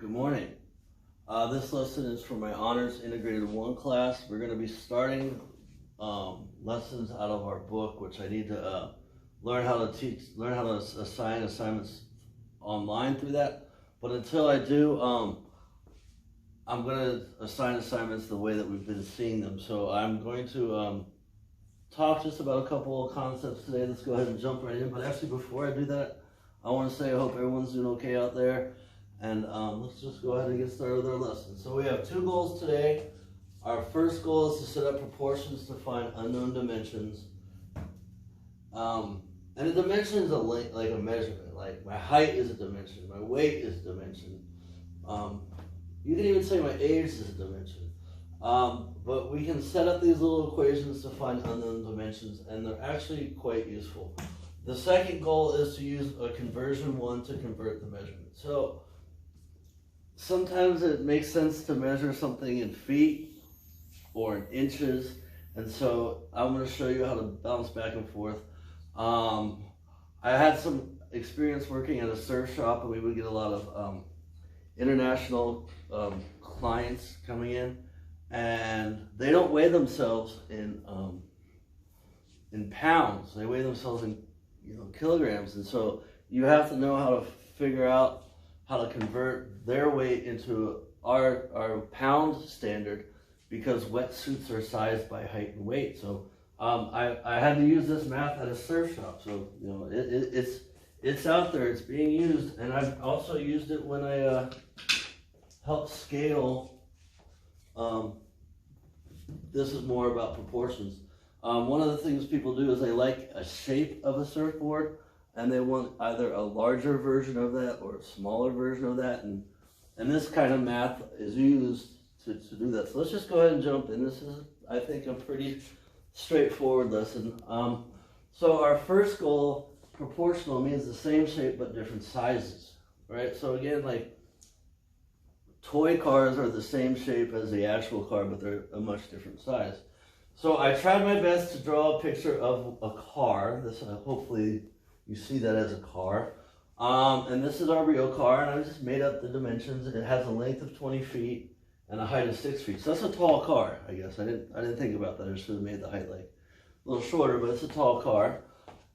Good morning. This lesson is for my Honors Integrated 1 class. We're going to be starting lessons out of our book, which I need to learn how to assign assignments online through that. But until I do, I'm going to assign assignments the way that we've been seeing them. So I'm going to talk just about a couple of concepts today. Let's go ahead and jump right in. But actually, before I do that, I want to say I hope everyone's doing okay out there. And let's just go ahead and get started with our lesson. So we have two goals today. Our first goal is to set up proportions to find unknown dimensions. And a dimension is like a measurement. Like my height is a dimension. My weight is a dimension. You can even say my age is a dimension. But we can set up these little equations to find unknown dimensions, and they're actually quite useful. The second goal is to use a conversion one to convert the measurement. So sometimes it makes sense to measure something in feet or in inches, and so I'm going to show you how to bounce back and forth. I had some experience working at a surf shop, and we would get a lot of international clients coming in, and they don't weigh themselves in pounds. They weigh themselves in kilograms, and so you have to know how to figure out how to convert their weight into our pound standard, because wetsuits are sized by height and weight. So I had to use this math at a surf shop. So it's out there, it's being used, and I've also used it when I help scale. This is more about proportions. One of the things people do is they like a shape of a surfboard, and they want either a larger version of that or a smaller version of that, and this kind of math is used to do that. So let's just go ahead and jump in. This is, I think, a pretty straightforward lesson. So our first goal, proportional, means the same shape but different sizes, right? So again, like toy cars are the same shape as the actual car, but they're a much different size. So I tried my best to draw a picture of a car. This hopefully you see that as a car. And this is our real car, and I just made up the dimensions. It has a length of 20 feet and a height of 6 feet. So that's a tall car, I guess. I didn't think about that. I should have made the height like a little shorter, but it's a tall car.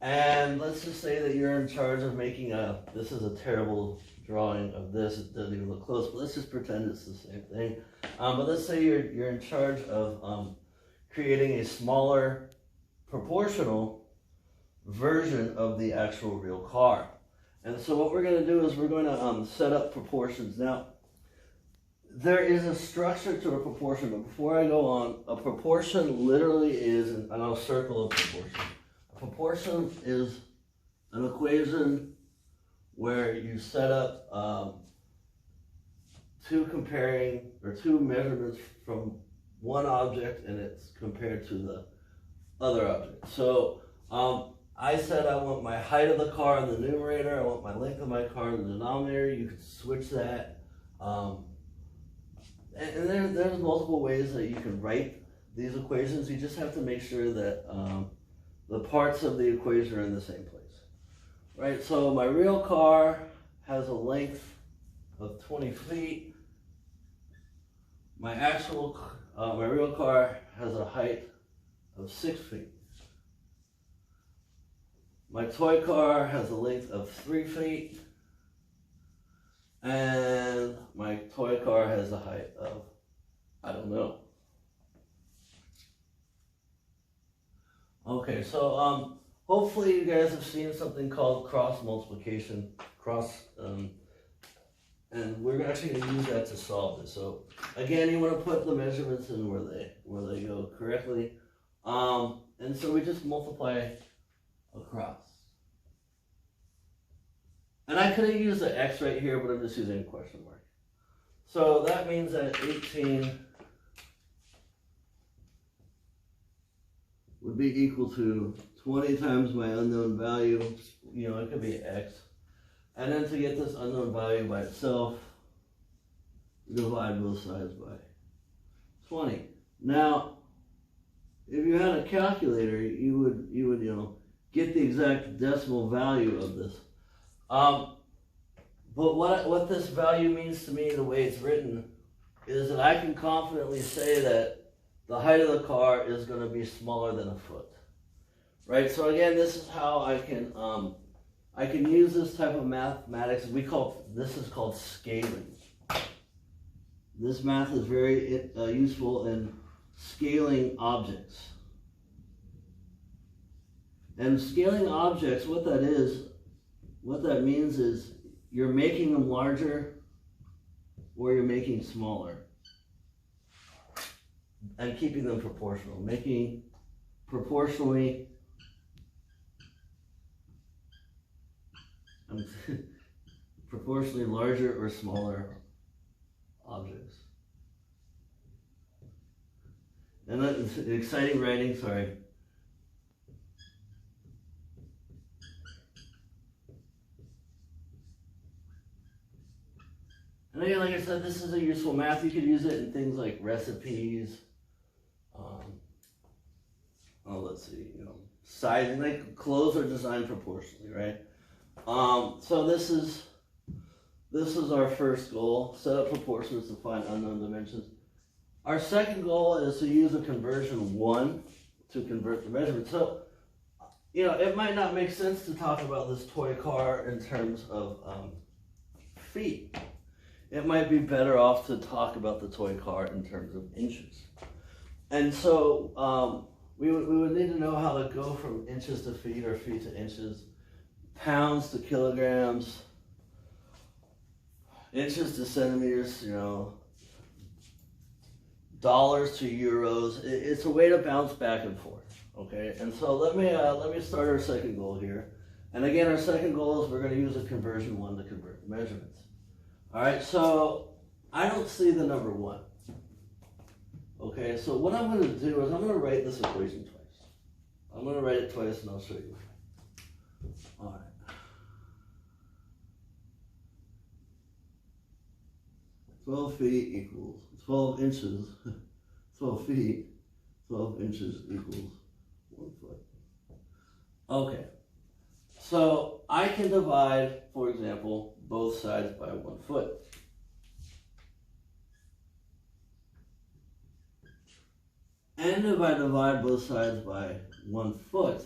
And let's just say that you're in charge of making this is a terrible drawing of this. It doesn't even look close, but let's just pretend it's the same thing. But let's say you're in charge of creating a smaller proportional version of the actual real car. And so what we're going to do is we're going to set up proportions. Now, there is a structure to a proportion, but before I go on, a proportion literally is, and I'll circle a proportion. A proportion is an equation where you set up two measurements from one object, and it's compared to the other object. So I said I want my height of the car in the numerator, I want my length of my car in the denominator. You can switch that. And there's multiple ways that you can write these equations. You just have to make sure that the parts of the equation are in the same place. Right, so my real car has a length of 20 feet. My real car has a height of 6 feet. My toy car has a length of 3 feet, and my toy car has a height of, I don't know. Okay, so hopefully you guys have seen something called cross multiplication, and we're actually going to use that to solve this. So again, you want to put the measurements in where they go correctly, and so we just multiply across. And I could have used an X right here, but I'm just using a question mark. So that means that 18 would be equal to 20 times my unknown value. It could be X. And then to get this unknown value by itself, divide both sides by 20. Now, if you had a calculator, you would get the exact decimal value of this. But what this value means to me, the way it's written, is that I can confidently say that the height of the car is going to be smaller than a foot. Right? So again, this is how I can use this type of mathematics. This is called scaling. This math is very useful in scaling objects. And scaling objects, what that means is you're making them larger or you're making smaller. And keeping them proportional. Making proportionally larger or smaller objects. And that's exciting writing, sorry. And again, like I said, this is a useful math. You could use it in things like recipes. Let's see, sizing, like clothes are designed proportionally, right? So this is our first goal, set up proportions to find unknown dimensions. Our second goal is to use a conversion 1 to convert the measurement. So, it might not make sense to talk about this toy car in terms of feet. It might be better off to talk about the toy car in terms of inches. And so we would need to know how to go from inches to feet or feet to inches, pounds to kilograms, inches to centimeters, dollars to euros. It's a way to bounce back and forth, okay? And so let me start our second goal here. And again, our second goal is we're going to use a conversion 1 to convert the measurements. All right, so I don't see the number 1. Okay, so what I'm going to do is I'm going to write this equation twice. I'm going to write it twice and I'll show you. All right. 12 feet equals 12 inches. 12 feet, 12 inches equals 1 foot. Okay, so I can divide, for example, both sides by 1 foot. And if I divide both sides by 1 foot,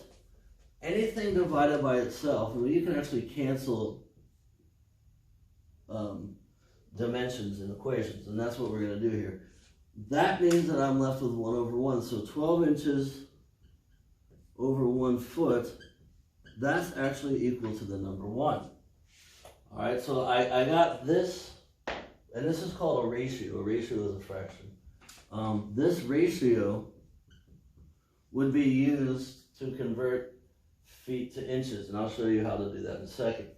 anything divided by itself, you can actually cancel dimensions in equations, and that's what we're going to do here. That means that I'm left with 1 over 1. So 12 inches over 1 foot, that's actually equal to the number 1. All right, so I got this, and this is called a ratio. A ratio is a fraction. This ratio would be used to convert feet to inches, and I'll show you how to do that in a second.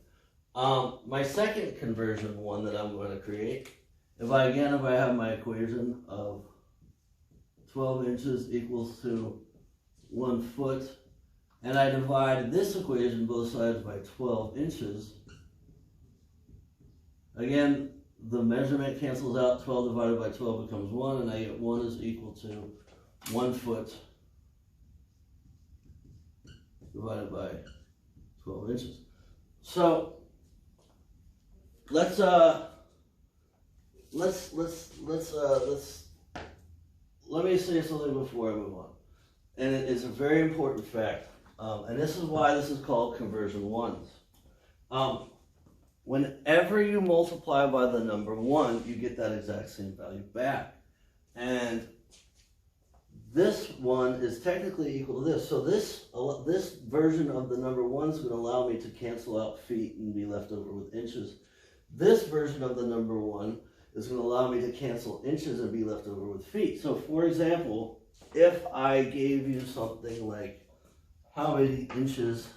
My second conversion 1 that I'm going to create, if I have my equation of 12 inches equals to 1 foot, and I divide this equation both sides by 12 inches, again, the measurement cancels out. 12 divided by 12 becomes 1, and I get 1 is equal to 1 foot divided by 12 inches. So let me say something before I move on, and it's a very important fact, and this is why this is called conversion 1s. Whenever you multiply by the number 1, you get that exact same value back, and this 1 is technically equal to this. So this version of the number 1 is going to allow me to cancel out feet and be left over with inches. This version of the number 1 is going to allow me to cancel inches and be left over with feet. So for example, if I gave you something like how many inches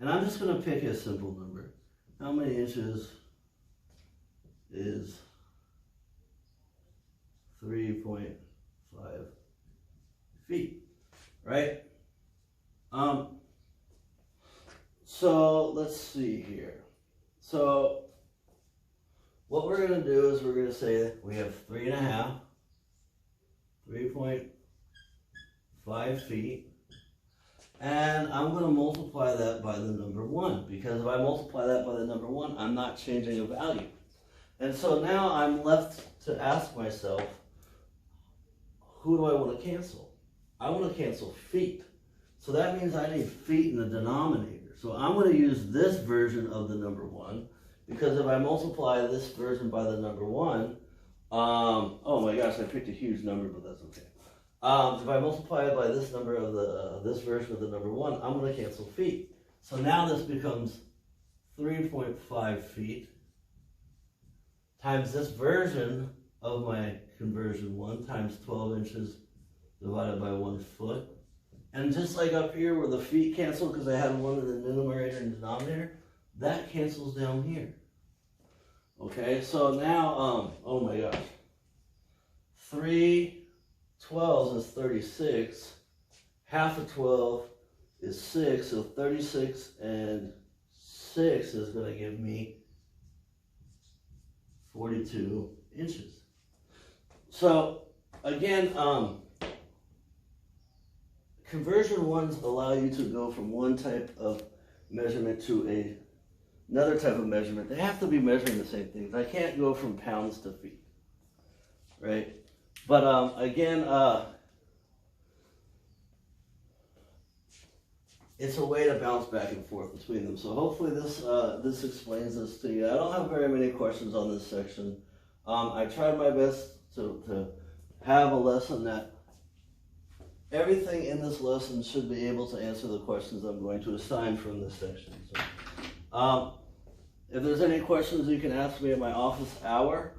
and I'm just going to pick a simple number. How many inches is 3.5 feet, right? So let's see here. So what we're going to do is we're going to say that we have 3.5 feet. And I'm going to multiply that by the number 1, because if I multiply that by the number 1, I'm not changing a value. And so now I'm left to ask myself, who do I want to cancel? I want to cancel feet. So that means I need feet in the denominator. So I'm going to use this version of the number 1, because if I multiply this version by the number 1, oh my gosh, I picked a huge number, but that's okay. If I multiply it by this number of this version of the number 1, I'm going to cancel feet. So now this becomes 3.5 feet times this version of my conversion 1 times 12 inches divided by 1 foot. And just like up here where the feet cancel because I had 1 in the numerator and denominator, that cancels down here. Okay, so now, oh my gosh, 3 12s is 36, half of 12 is 6, so 36 and 6 is going to give me 42 inches. So again, conversion ones allow you to go from one type of measurement to another type of measurement. They have to be measuring the same things. I can't go from pounds to feet, right? But again, it's a way to bounce back and forth between them. So hopefully this explains this to you. I don't have very many questions on this section. I tried my best to have a lesson that everything in this lesson should be able to answer the questions I'm going to assign from this section. So, if there's any questions, you can ask me at my office hour.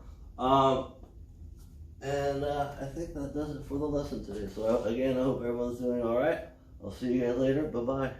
And I think that does it for the lesson today. So again, I hope everyone's doing all right. I'll see you guys later. Bye-bye.